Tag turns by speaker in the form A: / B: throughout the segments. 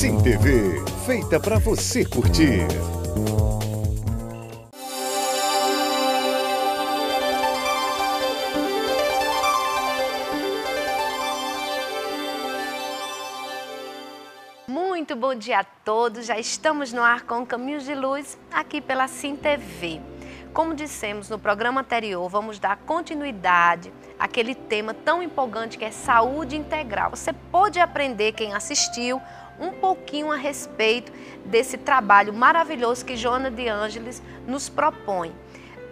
A: Sim TV, feita para você curtir.
B: Muito bom dia a todos, já estamos no ar com Caminhos de Luz, aqui pela Sim TV. Como dissemos no programa anterior, vamos dar continuidade àquele tema tão empolgante que é saúde integral. Você pôde aprender, quem assistiu, um pouquinho a respeito desse trabalho maravilhoso que Joana de Ângeles nos propõe.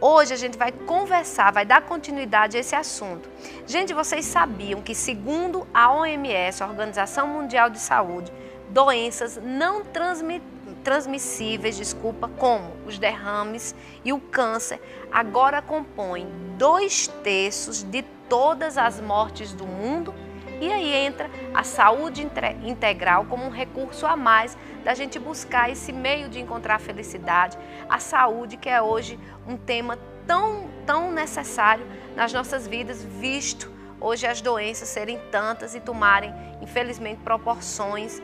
B: Hoje a gente vai conversar, vai dar continuidade a esse assunto. Gente, vocês sabiam que, segundo a OMS, a Organização Mundial de Saúde, doenças não transmissíveis, como os derrames e o câncer, agora compõem 2/3 de todas as mortes do mundo. E aí entra a saúde integral como um recurso a mais da gente buscar esse meio de encontrar a felicidade, a saúde, que é hoje um tema tão necessário nas nossas vidas, visto hoje as doenças serem tantas e tomarem, infelizmente, proporções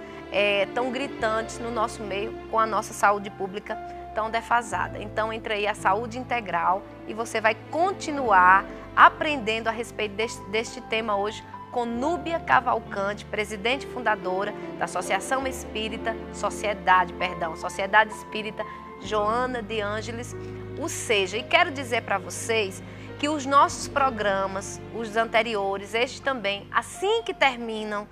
B: tão gritantes no nosso meio, com a nossa saúde pública tão defasada. Então entra aí a saúde integral e você vai continuar aprendendo a respeito deste tema hoje com Núbia Cavalcante, presidente e fundadora da Sociedade Espírita Joana de Ângeles, ou seja, e quero dizer para vocês que os nossos programas, os anteriores, estes também, assim que terminam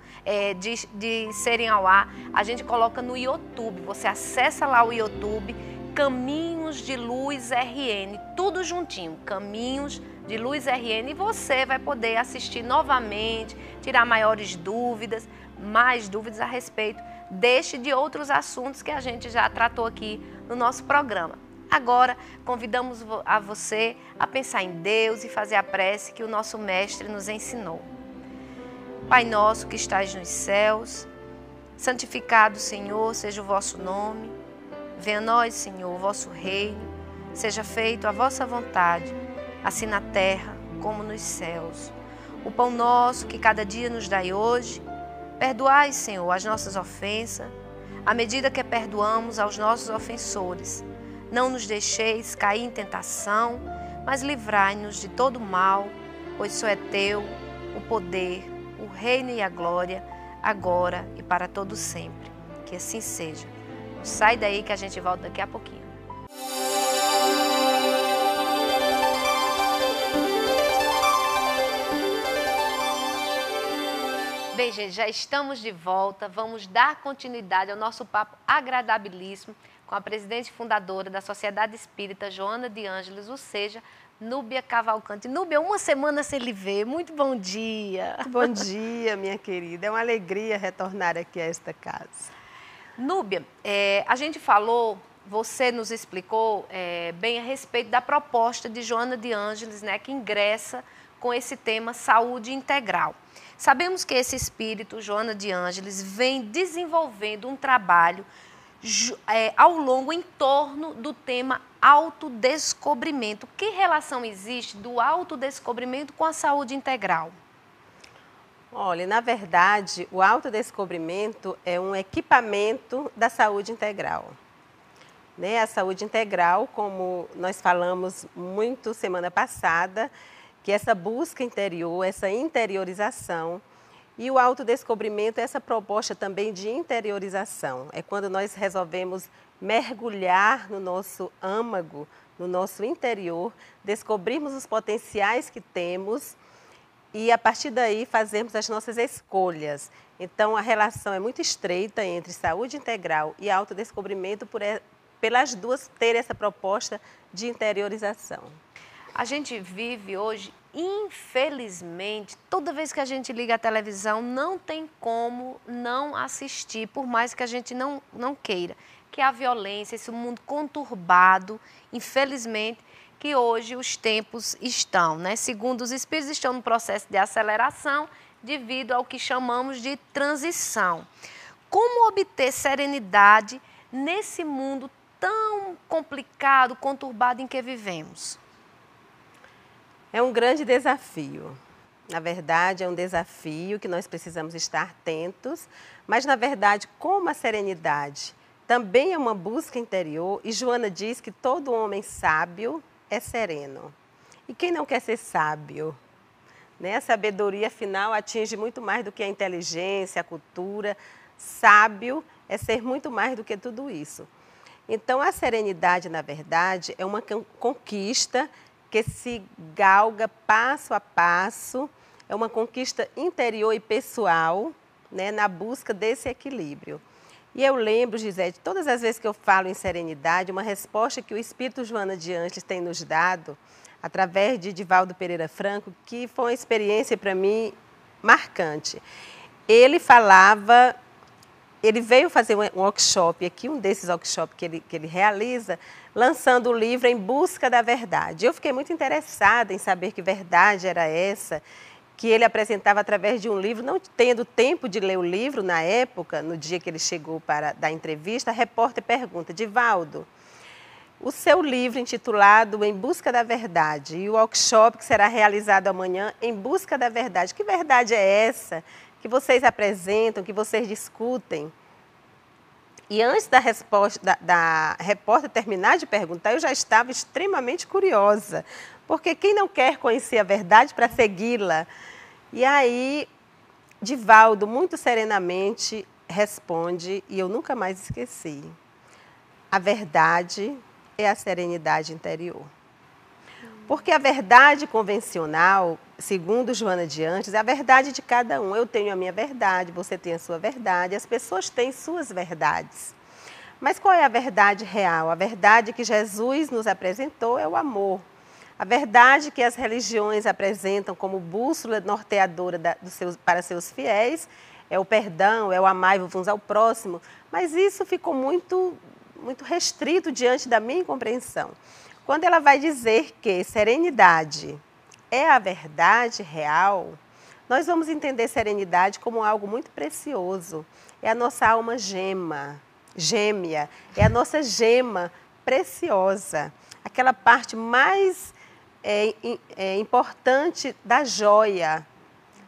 B: de serem ao ar, a gente coloca no YouTube. Você acessa lá o YouTube, Caminhos de Luz RN, tudo juntinho, Caminhos de Luz RN, e você vai poder assistir novamente, tirar mais dúvidas a respeito deste e de outros assuntos que a gente já tratou aqui no nosso programa. Agora, convidamos a você a pensar em Deus e fazer a prece que o nosso Mestre nos ensinou. Pai nosso que estais nos céus, santificado, Senhor, seja o vosso nome. Venha a nós, Senhor, o vosso reino. Seja feito a vossa vontade, assim na terra como nos céus. O pão nosso que cada dia nos dai hoje, perdoai, Senhor, as nossas ofensas, à medida que perdoamos aos nossos ofensores. Não nos deixeis cair em tentação, mas livrai-nos de todo mal, pois só é teu o poder, o reino e a glória, agora e para todo sempre. Que assim seja. Não sai daí que a gente volta daqui a pouquinho. Bem, gente, já estamos de volta. Vamos dar continuidade ao nosso papo agradabilíssimo com a presidente e fundadora da Sociedade Espírita Joana de Ângeles, ou seja, Núbia Cavalcante. Núbia, uma semana sem lhe ver. Muito bom dia.
C: Bom dia, minha querida. É uma alegria retornar aqui a esta casa.
B: Núbia, a gente falou, você nos explicou bem a respeito da proposta de Joana de Ângeles, né, que ingressa com esse tema saúde integral. Sabemos que esse espírito, Joana de Ângeles, vem desenvolvendo um trabalho ao longo em torno do tema autodescobrimento. Que relação existe do autodescobrimento com a saúde integral?
C: Olha, na verdade, o autodescobrimento é um equipamento da saúde integral. Né? A saúde integral, como nós falamos muito semana passada, que essa busca interior, essa interiorização, e o autodescobrimento é essa proposta também de interiorização. É quando nós resolvemos mergulhar no nosso âmago, no nosso interior, descobrirmos os potenciais que temos e, a partir daí, fazermos as nossas escolhas. Então, a relação é muito estreita entre saúde integral e autodescobrimento, pelas duas terem essa proposta de interiorização.
B: A gente vive hoje, infelizmente, toda vez que a gente liga a televisão, não tem como não assistir, por mais que a gente não queira, que é a violência, esse mundo conturbado, infelizmente, que hoje os tempos estão, né? Segundo os espíritos, estão no processo de aceleração devido ao que chamamos de transição. Como obter serenidade nesse mundo tão complicado, conturbado em que vivemos?
C: É um grande desafio. Na verdade, é um desafio que nós precisamos estar atentos, mas, na verdade, como a serenidade também é uma busca interior, e Joana diz que todo homem sábio é sereno. E quem não quer ser sábio? Né? A sabedoria, afinal, atinge muito mais do que a inteligência, a cultura. Sábio é ser muito mais do que tudo isso. Então, a serenidade, na verdade, é uma conquista que se galga passo a passo, é uma conquista interior e pessoal, né, na busca desse equilíbrio. E eu lembro, Gisele, todas as vezes que eu falo em serenidade, uma resposta que o Espírito Joana de Ângeles tem nos dado, através de Divaldo Pereira Franco, que foi uma experiência para mim marcante. Ele falava, ele veio fazer um workshop aqui, um desses workshops que ele realiza, lançando o livro Em Busca da Verdade. Eu fiquei muito interessada em saber que verdade era essa, que ele apresentava através de um livro, não tendo tempo de ler o livro na época, no dia que ele chegou para dar entrevista, a repórter pergunta: Divaldo, o seu livro intitulado Em Busca da Verdade e o workshop que será realizado amanhã, Em Busca da Verdade, que verdade é essa que vocês apresentam, que vocês discutem? E antes da resposta da repórter terminar de perguntar, eu já estava extremamente curiosa, porque quem não quer conhecer a verdade para segui-la? E aí, Divaldo, muito serenamente, responde, e eu nunca mais esqueci: a verdade é a serenidade interior. Porque a verdade convencional, segundo Joana de Ângeles, é a verdade de cada um. Eu tenho a minha verdade, você tem a sua verdade, as pessoas têm suas verdades. Mas qual é a verdade real? A verdade que Jesus nos apresentou é o amor. A verdade que as religiões apresentam como bússola norteadora para seus fiéis é o perdão, é o amai-vos uns ao próximo. Mas isso ficou muito restrito diante da minha compreensão. Quando ela vai dizer que serenidade é a verdade real, nós vamos entender serenidade como algo muito precioso. É a nossa alma gêmea, é a nossa gema preciosa, aquela parte mais importante da joia,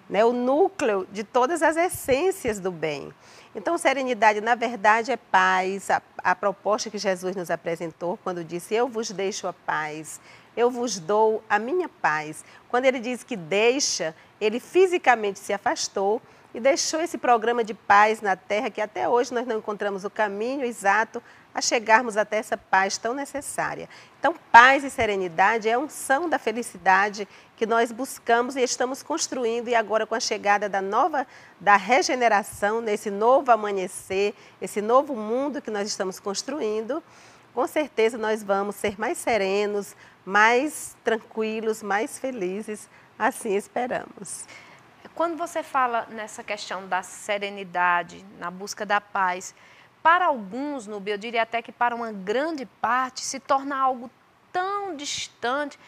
C: né? O núcleo de todas as essências do bem. Então, serenidade, na verdade, é paz, a proposta que Jesus nos apresentou quando disse: eu vos deixo a paz, eu vos dou a minha paz. Quando ele diz que deixa, ele fisicamente se afastou e deixou esse programa de paz na Terra, que até hoje nós não encontramos o caminho exato a chegarmos até essa paz tão necessária. Então, paz e serenidade é a unção da felicidade que nós buscamos e estamos construindo, e agora com a chegada da regeneração, nesse novo amanhecer, esse novo mundo que nós estamos construindo, com certeza nós vamos ser mais serenos, mais tranquilos, mais felizes, assim esperamos.
B: Quando você fala nessa questão da serenidade, na busca da paz, para alguns, Núbia, eu diria até que para uma grande parte, se torna algo tão distante.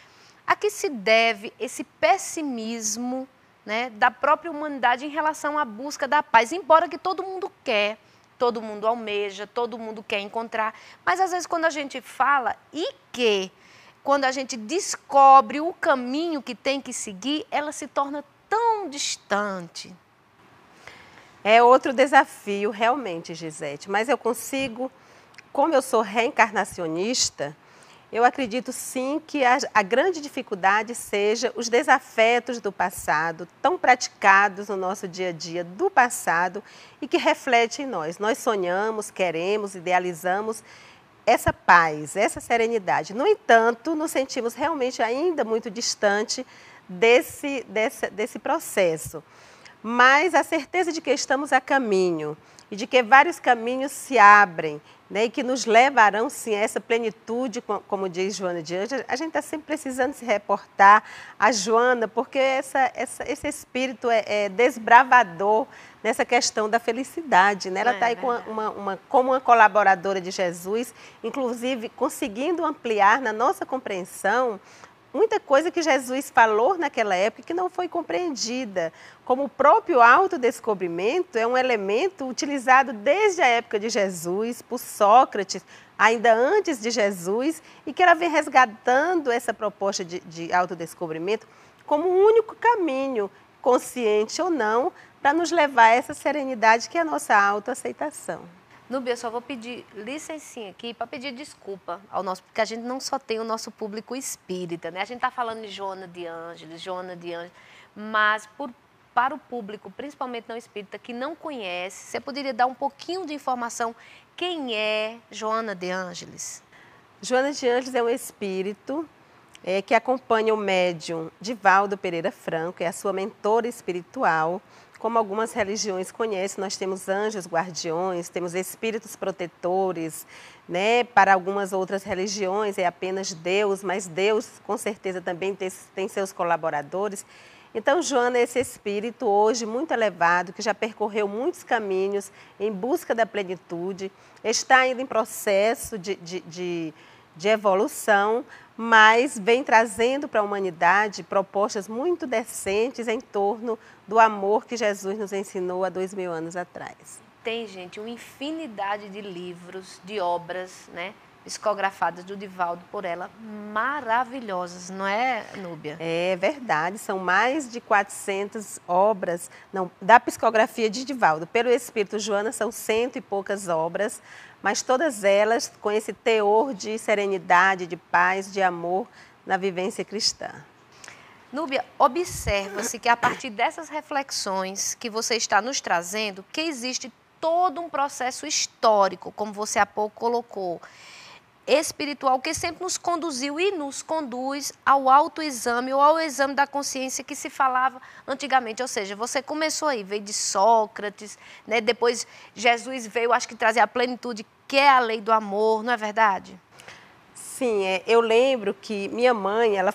B: A que se deve esse pessimismo, né, da própria humanidade em relação à busca da paz? Embora que todo mundo quer, todo mundo almeja, todo mundo quer encontrar, mas às vezes quando a gente fala quando a gente descobre o caminho que tem que seguir, ela se torna tão distante.
C: É outro desafio, realmente, Gisete, mas eu consigo, como eu sou reencarnacionista, eu acredito sim que a grande dificuldade seja os desafetos do passado, tão praticados no nosso dia a dia do passado e que refletem em nós. Nós sonhamos, queremos, idealizamos essa paz, essa serenidade. No entanto, nos sentimos realmente ainda muito distante desse processo. Mas a certeza de que estamos a caminho e de que vários caminhos se abrem, né, e que nos levarão, sim, a essa plenitude, como diz Joana de Ângeles. A gente está sempre precisando se reportar a Joana, porque esse espírito é desbravador nessa questão da felicidade, né? Ela está aí como uma colaboradora de Jesus, inclusive conseguindo ampliar na nossa compreensão muita coisa que Jesus falou naquela época que não foi compreendida, como o próprio autodescobrimento é um elemento utilizado desde a época de Jesus, por Sócrates, ainda antes de Jesus, e que ela vem resgatando essa proposta de autodescobrimento como o único caminho consciente ou não, para nos levar a essa serenidade que é a nossa autoaceitação.
B: Núbia, eu só vou pedir licencinha aqui para pedir desculpa ao nosso, porque a gente não só tem o nosso público espírita, né? A gente está falando de Joana de Ângeles, mas para o público, principalmente não espírita, que não conhece, você poderia dar um pouquinho de informação quem é Joana de Ângeles?
C: Joana de Ângeles é um espírito que acompanha o médium Divaldo Pereira Franco, é a sua mentora espiritual. Como algumas religiões conhecem, nós temos anjos guardiões, temos espíritos protetores, né? Para algumas outras religiões é apenas Deus, mas Deus com certeza também tem seus colaboradores. Então, Joana é esse espírito hoje muito elevado, que já percorreu muitos caminhos em busca da plenitude, está ainda em processo de evolução, mas vem trazendo para a humanidade propostas muito decentes em torno do amor que Jesus nos ensinou há 2000 anos atrás.
B: Tem, gente, uma infinidade de livros, de obras, né, psicografadas do Divaldo por ela, maravilhosas, não é, Núbia?
C: É verdade, são mais de 400 obras, não, da psicografia de Divaldo. Pelo Espírito Joana são 100 e poucas obras, mas todas elas com esse teor de serenidade, de paz, de amor na vivência cristã.
B: Núbia, observa-se que a partir dessas reflexões que você está nos trazendo, que existe todo um processo histórico, como você há pouco colocou, espiritual, que sempre nos conduziu e nos conduz ao autoexame ou ao exame da consciência que se falava antigamente. Ou seja, você começou aí, veio de Sócrates, né? Depois Jesus veio, acho que trazer a plenitude, que é a lei do amor, não é verdade?
C: Sim, eu lembro que minha mãe, ela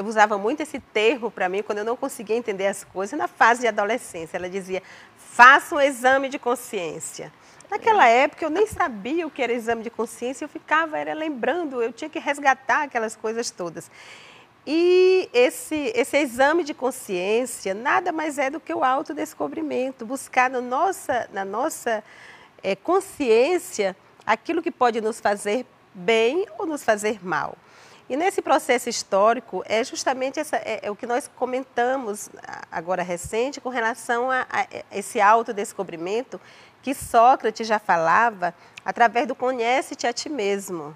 C: usava muito esse termo para mim quando eu não conseguia entender as coisas na fase de adolescência. Ela dizia, faça um exame de consciência. Naquela época eu nem sabia o que era exame de consciência, eu ficava lembrando, eu tinha que resgatar aquelas coisas todas. E esse exame de consciência nada mais é do que o autodescobrimento, buscar na nossa consciência aquilo que pode nos fazer bem ou nos fazer mal. E nesse processo histórico é justamente o que nós comentamos agora recente com relação a esse autodescobrimento que Sócrates já falava através do conhece-te a ti mesmo.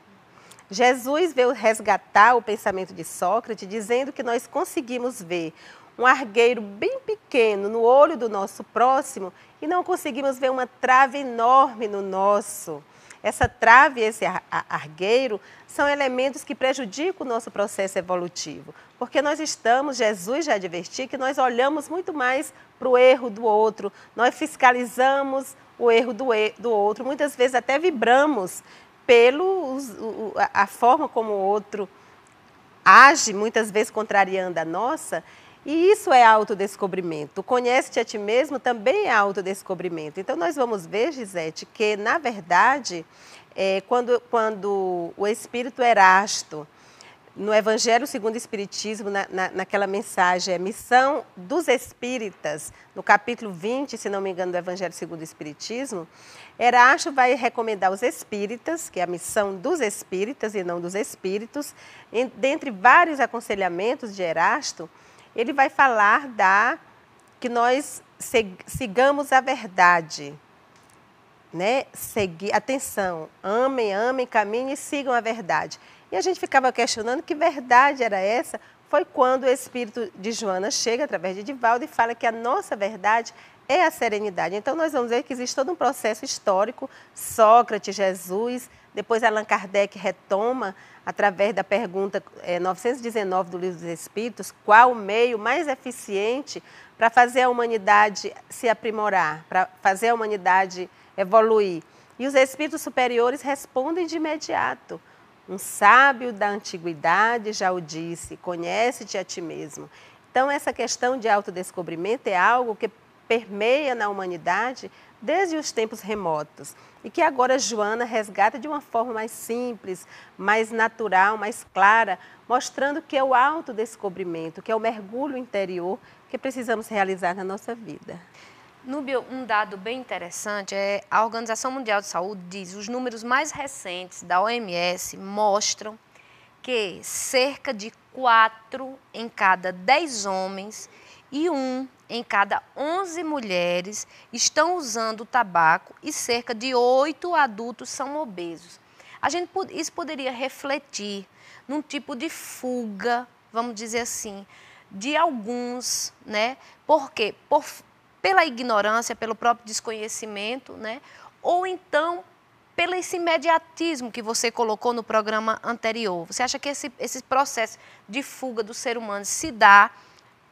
C: Jesus veio resgatar o pensamento de Sócrates dizendo que nós conseguimos ver um argueiro bem pequeno no olho do nosso próximo e não conseguimos ver uma trave enorme no nosso. Essa trave e esse argueiro são elementos que prejudicam o nosso processo evolutivo, porque nós Jesus já advertiu que nós olhamos muito mais para o erro do outro, nós fiscalizamos o erro do outro, muitas vezes até vibramos a forma como o outro age, muitas vezes contrariando a nossa, e isso é autodescobrimento. O conhece-te a ti mesmo também é autodescobrimento. Então, nós vamos ver, Gisete, que, na verdade, quando o Espírito Erasto, no Evangelho segundo o Espiritismo, naquela mensagem, Missão dos Espíritas, no capítulo 20, se não me engano, do Evangelho segundo o Espiritismo, Erasto vai recomendar aos espíritas, que é a missão dos espíritas e não dos espíritos, dentre vários aconselhamentos de Erasto, ele vai falar que nós sigamos a verdade, né? Atenção, amem, caminhem e sigam a verdade. E a gente ficava questionando que verdade era essa, foi quando o espírito de Joana chega através de Divaldo e fala que a nossa verdade é a serenidade. Então nós vamos ver que existe todo um processo histórico, Sócrates, Jesus, depois Allan Kardec retoma através da pergunta 919 do Livro dos Espíritos, qual o meio mais eficiente para fazer a humanidade se aprimorar, para fazer a humanidade evoluir. E os espíritos superiores respondem de imediato. Um sábio da antiguidade já o disse, conhece-te a ti mesmo. Então, essa questão de autodescobrimento é algo que permeia na humanidade desde os tempos remotos e que agora Joana resgata de uma forma mais simples, mais natural, mais clara, mostrando que é o autodescobrimento, que é o mergulho interior que precisamos realizar na nossa vida.
B: Núbia, um dado bem interessante é a Organização Mundial de Saúde diz, os números mais recentes da OMS mostram que cerca de 4 em cada 10 homens e 1 em cada 11 mulheres estão usando o tabaco e cerca de 8 adultos são obesos. Isso poderia refletir num tipo de fuga, vamos dizer assim, de alguns, né? Por quê? Pela ignorância, pelo próprio desconhecimento, né? Ou então pelo esse imediatismo que você colocou no programa anterior. Você acha que esse processo de fuga do ser humano se dá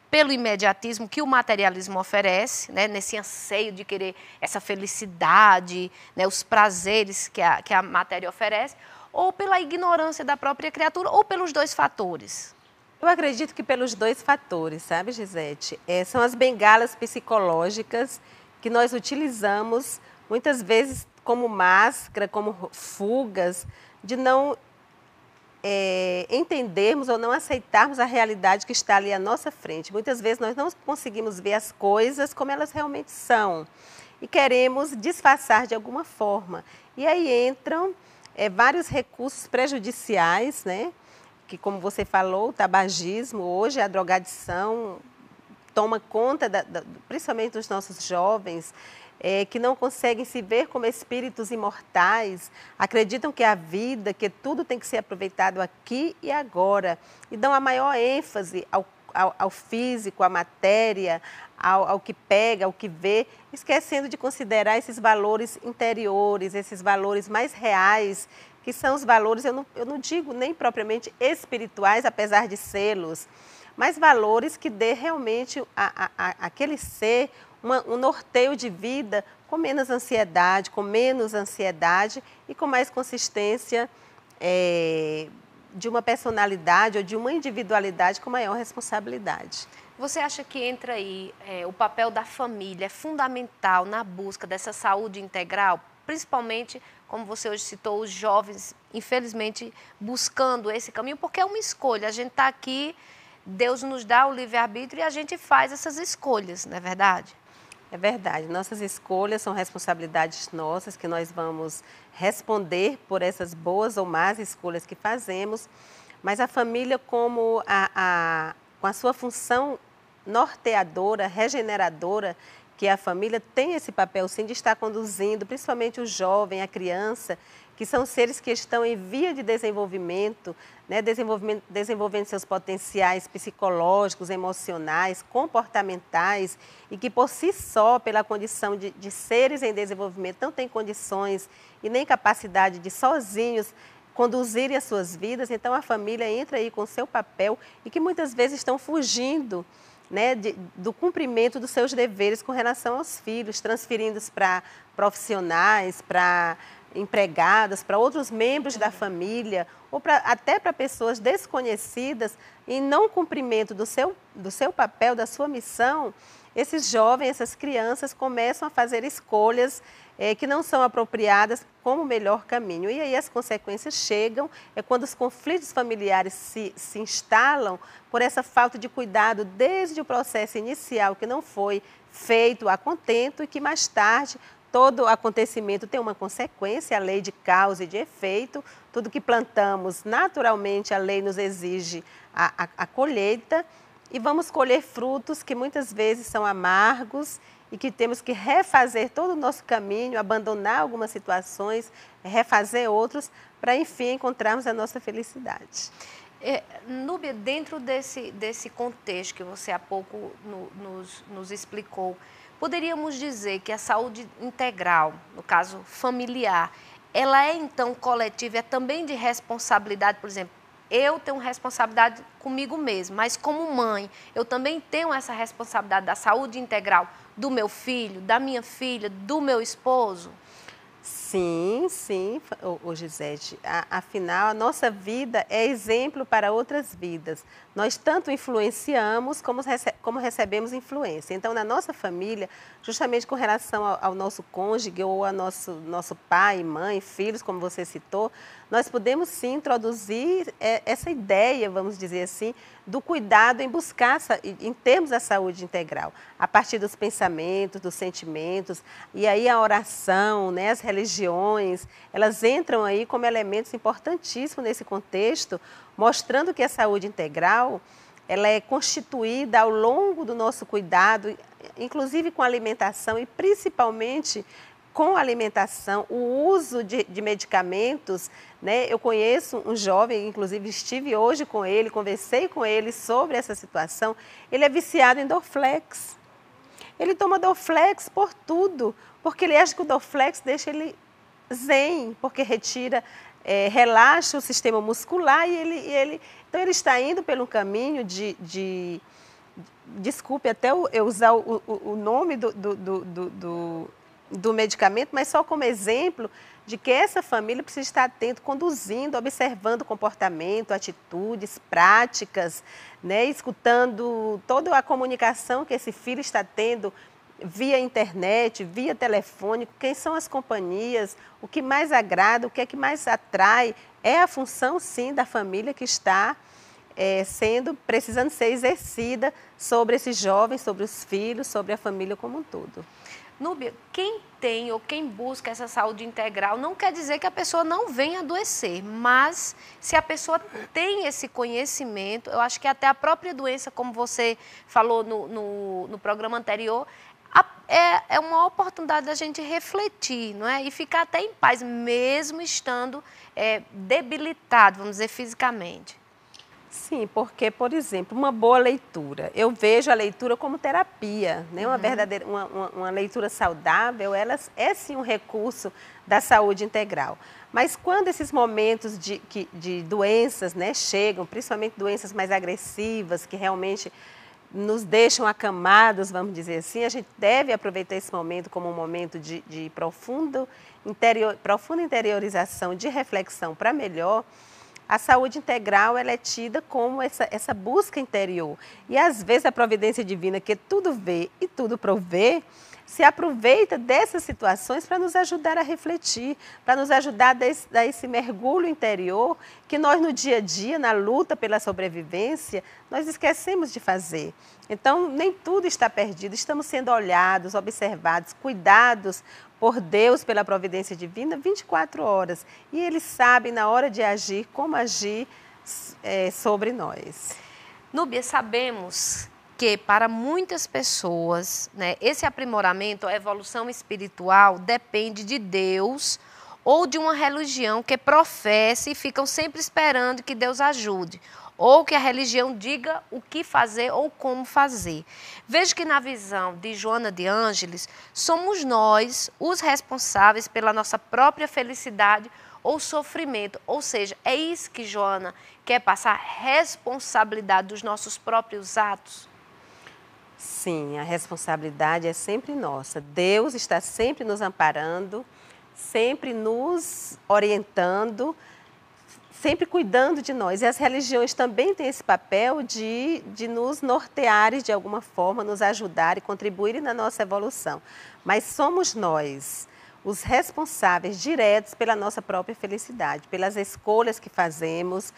B: pelo imediatismo que o materialismo oferece, né? Nesse anseio de querer essa felicidade, né? Os prazeres que a matéria oferece, ou pela ignorância da própria criatura, ou pelos dois fatores?
C: Eu acredito que pelos dois fatores, sabe, Gisete? São as bengalas psicológicas que nós utilizamos muitas vezes como máscara, como fugas, de não entendermos ou não aceitarmos a realidade que está ali à nossa frente. Muitas vezes nós não conseguimos ver as coisas como elas realmente são e queremos disfarçar de alguma forma. E aí entram vários recursos prejudiciais, né? Que, como você falou, o tabagismo, hoje a drogadição toma conta, principalmente dos nossos jovens, que não conseguem se ver como espíritos imortais, acreditam que a vida, que tudo tem que ser aproveitado aqui e agora, e dão a maior ênfase ao físico, à matéria, ao que pega, ao que vê, esquecendo de considerar esses valores interiores, esses valores mais reais, que são os valores, eu não digo nem propriamente espirituais, apesar de sê-los, mas valores que dê realmente àquele ser um norteio de vida com menos ansiedade e com mais consistência de uma personalidade ou de uma individualidade com maior responsabilidade.
B: Você acha que entra aí o papel da família é fundamental na busca dessa saúde integral? Principalmente, como você hoje citou, os jovens, infelizmente, buscando esse caminho, porque é uma escolha. A gente está aqui, Deus nos dá o livre-arbítrio e a gente faz essas escolhas, não é verdade?
C: É verdade. Nossas escolhas são responsabilidades nossas, que nós vamos responder por essas boas ou más escolhas que fazemos, mas a família, com a sua função norteadora, regeneradora, que a família tem esse papel sim de estar conduzindo, principalmente o jovem, a criança, que são seres que estão em via de desenvolvimento, né, desenvolvendo seus potenciais psicológicos, emocionais, comportamentais, e que por si só, pela condição de seres em desenvolvimento, não têm condições e nem capacidade de sozinhos conduzirem as suas vidas. Então a família entra aí com o seu papel e que muitas vezes estão fugindo, né, do cumprimento dos seus deveres com relação aos filhos, transferindo-os para profissionais, para empregadas, para outros membros da família, ou até para pessoas desconhecidas, em não cumprimento do seu papel, da sua missão. Esses jovens, essas crianças começam a fazer escolhas que não são apropriadas como o melhor caminho. E aí as consequências chegam, quando os conflitos familiares se instalam por essa falta de cuidado desde o processo inicial, que não foi feito a contento e que mais tarde todo acontecimento tem uma consequência, a lei de causa e de efeito. Tudo que plantamos, naturalmente, a lei nos exige a colheita, e vamos colher frutos que muitas vezes são amargos e que temos que refazer todo o nosso caminho, abandonar algumas situações, refazer outros, para, enfim, encontrarmos a nossa felicidade.
B: Núbia, dentro desse contexto que você há pouco nos explicou, poderíamos dizer que a saúde integral, no caso familiar, ela é então coletiva, é também de responsabilidade, por exemplo, eu tenho responsabilidade comigo mesma, mas como mãe, eu também tenho essa responsabilidade da saúde integral do meu filho, da minha filha, do meu esposo?
C: Sim, sim, Gisete. Afinal, a nossa vida é exemplo para outras vidas. Nós tanto influenciamos como recebemos influência. Então, na nossa família, justamente com relação ao nosso cônjuge ou ao nosso pai, mãe, filhos, como você citou, nós podemos sim introduzir essa ideia, vamos dizer assim, do cuidado em buscar, em termos da saúde integral, a partir dos pensamentos, dos sentimentos, e aí a oração, né, as religiões, elas entram aí como elementos importantíssimos nesse contexto, mostrando que a saúde integral, ela é constituída ao longo do nosso cuidado, inclusive com a alimentação e principalmente com a alimentação, o uso de medicamentos, né? Eu conheço um jovem, inclusive estive hoje com ele, conversei com ele sobre essa situação, ele é viciado em Dorflex. Ele toma Dorflex por tudo, porque ele acha que o Dorflex deixa ele zen, porque retira, relaxa o sistema muscular então ele está indo pelo caminho desculpe até eu usar o nome do medicamento, mas só como exemplo de que essa família precisa estar atento, conduzindo, observando o comportamento, atitudes, práticas, né, escutando toda a comunicação que esse filho está tendo via internet, via telefone, quem são as companhias, o que mais agrada, o que é que mais atrai, é a função, sim, da família que está precisando ser exercida sobre esses jovens, sobre os filhos, sobre a família como um todo.
B: Núbia, quem tem ou quem busca essa saúde integral não quer dizer que a pessoa não venha adoecer, mas se a pessoa tem esse conhecimento, eu acho que até a própria doença, como você falou no programa anterior, é uma oportunidade da gente refletir, não é? E ficar até em paz, mesmo estando debilitado, vamos dizer, fisicamente.
C: Sim, porque, por exemplo, uma boa leitura. Eu vejo a leitura como terapia, né? Uma verdadeira, uma leitura saudável, ela é sim um recurso da saúde integral. Mas quando esses momentos de doenças, né, chegam, principalmente doenças mais agressivas, que realmente nos deixam acamados, vamos dizer assim, a gente deve aproveitar esse momento como um momento de profunda interiorização, de reflexão para melhor. A saúde integral ela é tida como essa busca interior. E às vezes a providência divina, que tudo vê e tudo provê, se aproveita dessas situações para nos ajudar a refletir, para nos ajudar a dar esse mergulho interior que nós no dia a dia, na luta pela sobrevivência, nós esquecemos de fazer. Então, nem tudo está perdido, estamos sendo olhados, observados, cuidados por Deus, pela providência divina, 24 horas. E Ele sabe, na hora de agir, como agir sobre nós.
B: Núbia, sabemos que para muitas pessoas, né, esse aprimoramento, a evolução espiritual, depende de Deus ou de uma religião que professa e ficam sempre esperando que Deus ajude, ou que a religião diga o que fazer ou como fazer. Vejo que na visão de Joana de Ângeles, somos nós os responsáveis pela nossa própria felicidade ou sofrimento. Ou seja, é isso que Joana quer passar, responsabilidade dos nossos próprios atos.
C: Sim, a responsabilidade é sempre nossa. Deus está sempre nos amparando, sempre nos orientando, sempre cuidando de nós. E as religiões também têm esse papel de nos nortearem de alguma forma, nos ajudar e contribuírem na nossa evolução. Mas somos nós os responsáveis diretos pela nossa própria felicidade, pelas escolhas que fazemos,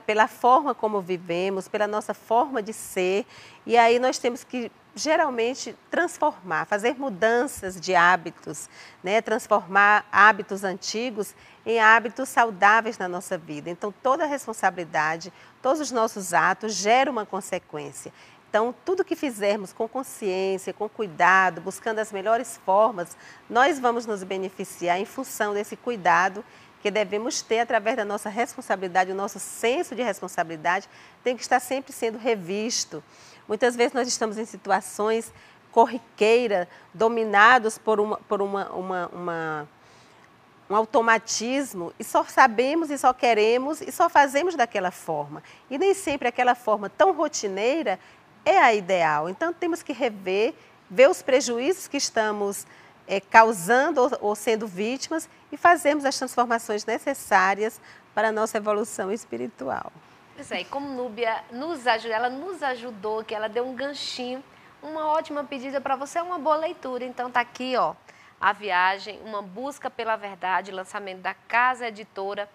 C: pela forma como vivemos, pela nossa forma de ser. E aí nós temos que, geralmente, transformar, fazer mudanças de hábitos, né? Transformar hábitos antigos em hábitos saudáveis na nossa vida. Então, toda a responsabilidade, todos os nossos atos geram uma consequência. Então, tudo que fizermos com consciência, com cuidado, buscando as melhores formas, nós vamos nos beneficiar em função desse cuidado que devemos ter através da nossa responsabilidade. O nosso senso de responsabilidade tem que estar sempre sendo revisto. Muitas vezes nós estamos em situações corriqueiras, dominados por um automatismo, e só sabemos e só queremos e só fazemos daquela forma. E nem sempre aquela forma tão rotineira é a ideal. Então temos que ver os prejuízos que estamos causando ou sendo vítimas e fazermos as transformações necessárias para a nossa evolução espiritual.
B: Pois é, e como Núbia ela nos ajudou, que ela deu um ganchinho, uma ótima pedida para você, uma boa leitura. Então tá aqui, ó, A Viagem, uma busca pela verdade, lançamento da Casa Editora,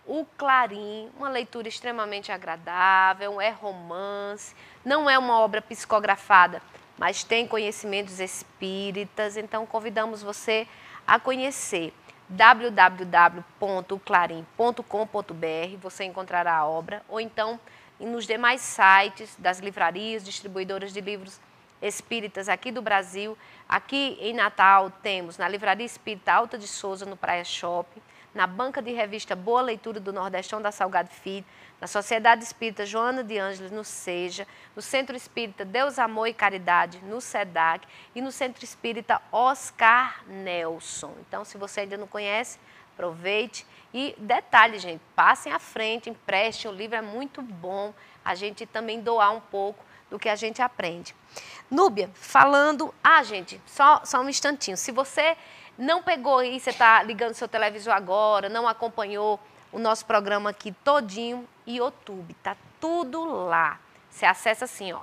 B: O Clarim, uma leitura extremamente agradável, é romance, não é uma obra psicografada, mas tem conhecimentos espíritas, então convidamos você a conhecer www.clarim.com.br, você encontrará a obra, ou então e nos demais sites das livrarias, distribuidoras de livros espíritas aqui do Brasil. Aqui em Natal temos na Livraria Espírita Alta de Souza, no Praia Shopping, na banca de revista Boa Leitura do Nordestão da Salgado Filho, na Sociedade Espírita Joana de Ângeles, no SEJA, no Centro Espírita Deus, Amor e Caridade, no SEDAC, e no Centro Espírita Oscar Nelson. Então, se você ainda não conhece, aproveite. E detalhe, gente, passem à frente, emprestem, o livro é muito bom, a gente também doar um pouco do que a gente aprende. Núbia, falando... gente, só um instantinho. Se você não pegou aí, você está ligando seu televisor agora, não acompanhou o nosso programa aqui todinho, YouTube, tá tudo lá. Você acessa assim, ó,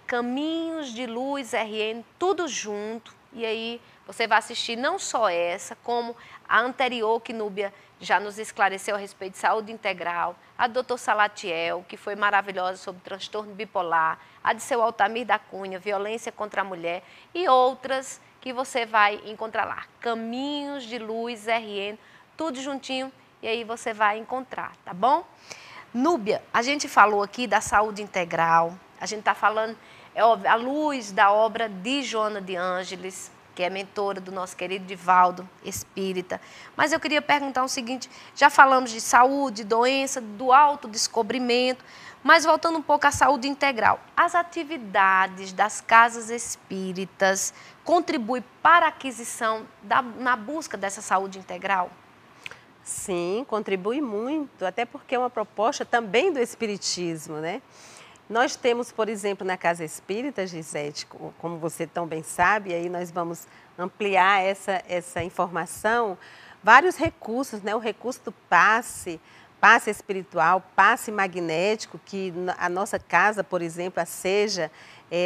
B: Caminhos de Luz RN, tudo junto, e aí você vai assistir não só essa, como a anterior que Núbia já nos esclareceu a respeito de saúde integral, a doutor Salatiel, que foi maravilhosa sobre transtorno bipolar, a de seu Altamir da Cunha, violência contra a mulher, e outras que você vai encontrar lá. Caminhos de Luz RN, tudo juntinho, e aí você vai encontrar, tá bom? Núbia, a gente falou aqui da saúde integral, a gente está falando, é óbvio, à luz da obra de Joana de Ângeles, que é mentora do nosso querido Divaldo Espírita. Mas eu queria perguntar o seguinte, já falamos de saúde, doença, do autodescobrimento, mas voltando um pouco à saúde integral. As atividades das casas espíritas contribuem para a aquisição, na busca dessa saúde integral?
C: Sim, contribui muito, até porque é uma proposta também do Espiritismo, né? Nós temos, por exemplo, na Casa Espírita, Gisete, como você tão bem sabe, e aí nós vamos ampliar essa informação, vários recursos, né? O recurso do passe espiritual, passe magnético, que a nossa casa, por exemplo, a SEJA,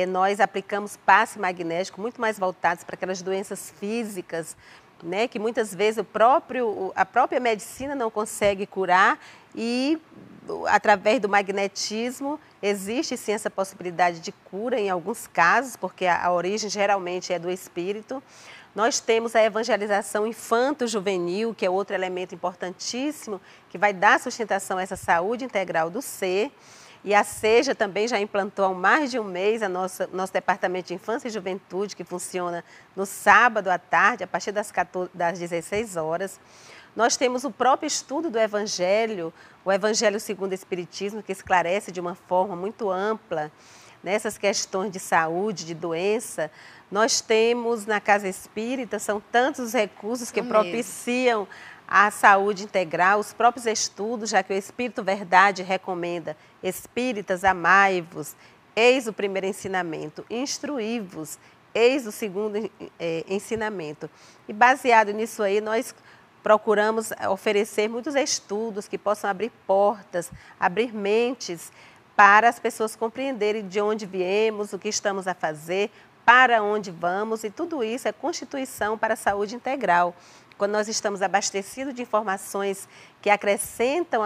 C: nós aplicamos passe magnético muito mais voltados para aquelas doenças físicas, né, que muitas vezes a própria medicina não consegue curar e, através do magnetismo, existe sim essa possibilidade de cura em alguns casos, porque a origem geralmente é do espírito. Nós temos a evangelização infanto-juvenil, que é outro elemento importantíssimo, que vai dar sustentação a essa saúde integral do ser. E a SEJA também já implantou há mais de um mês nosso departamento de infância e juventude, que funciona no sábado à tarde, a partir das 16 horas. Nós temos o próprio estudo do Evangelho, o Evangelho segundo o Espiritismo, que esclarece de uma forma muito ampla nessas questões de saúde, de doença. Nós temos na Casa Espírita, são tantos os recursos que propiciam a saúde integral, os próprios estudos, já que o Espírito Verdade recomenda: espíritas, amai-vos, eis o primeiro ensinamento, instruí-vos, eis o segundo ensinamento. E baseado nisso aí, nós procuramos oferecer muitos estudos que possam abrir portas, abrir mentes para as pessoas compreenderem de onde viemos, o que estamos a fazer, para onde vamos, e tudo isso é constituição para a saúde integral. Quando nós estamos abastecidos de informações que acrescentam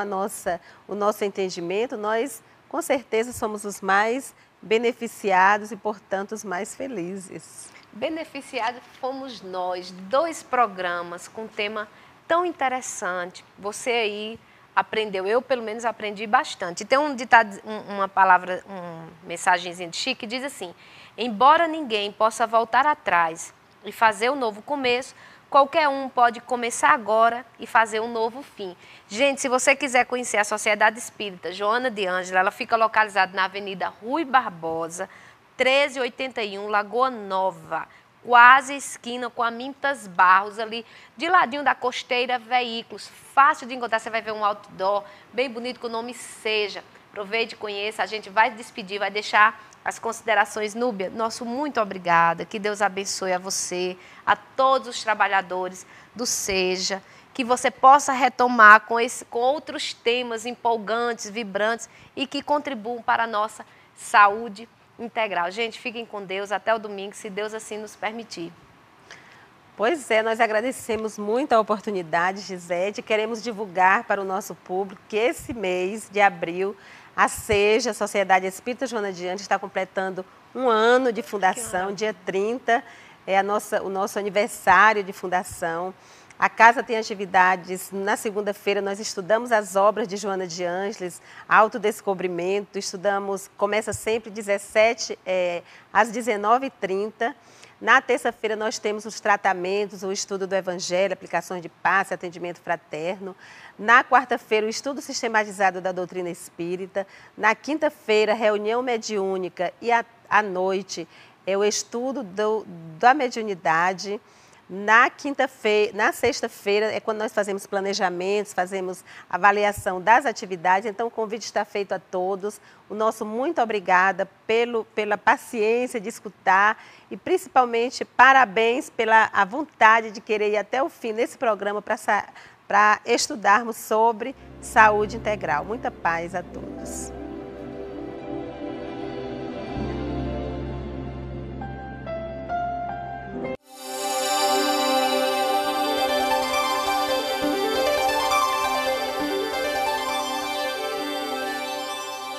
C: o nosso entendimento, nós, com certeza, somos os mais beneficiados e, portanto, os mais felizes.
B: Beneficiados fomos nós, 2 programas com tema tão interessante. Você aí aprendeu, eu pelo menos aprendi bastante. Tem um ditado, uma palavra, uma mensagenzinha de Chico que diz assim: embora ninguém possa voltar atrás e fazer um novo começo, qualquer um pode começar agora e fazer um novo fim. Gente, se você quiser conhecer a Sociedade Espírita Joana de Ângeles, ela fica localizada na Avenida Rui Barbosa, 1381, Lagoa Nova, quase esquina com a Mintas Barros, ali de ladinho da Costeira Veículos. Fácil de encontrar, você vai ver um outdoor bem bonito com o nome SEJA. Aproveite e conheça, a gente vai despedir, vai deixar as considerações. Núbia, nosso muito obrigada, que Deus abençoe a você, a todos os trabalhadores do SEJA, que você possa retomar com outros temas empolgantes, vibrantes e que contribuam para a nossa saúde integral. Gente, fiquem com Deus, até o domingo, se Deus assim nos permitir.
C: Pois é, nós agradecemos muito a oportunidade, Gisete, queremos divulgar para o nosso público que esse mês de abril a SEJA, a Sociedade Espírita Joana de Ângeles, está completando um ano de fundação, dia 30. é o nosso aniversário de fundação. A casa tem atividades, na segunda-feira nós estudamos as obras de Joana de Ângeles, autodescobrimento, começa sempre 17 às 19h30. Na terça-feira nós temos os tratamentos, o estudo do Evangelho, aplicações de passe, atendimento fraterno. Na quarta-feira, o estudo sistematizado da doutrina espírita. Na quinta-feira, reunião mediúnica e à noite é o estudo da mediunidade. Na sexta-feira é quando nós fazemos planejamentos, fazemos avaliação das atividades, então o convite está feito a todos. O nosso muito obrigada pela paciência de escutar e principalmente parabéns pela a vontade de querer ir até o fim desse programa para estudarmos sobre saúde integral. Muita paz a todos.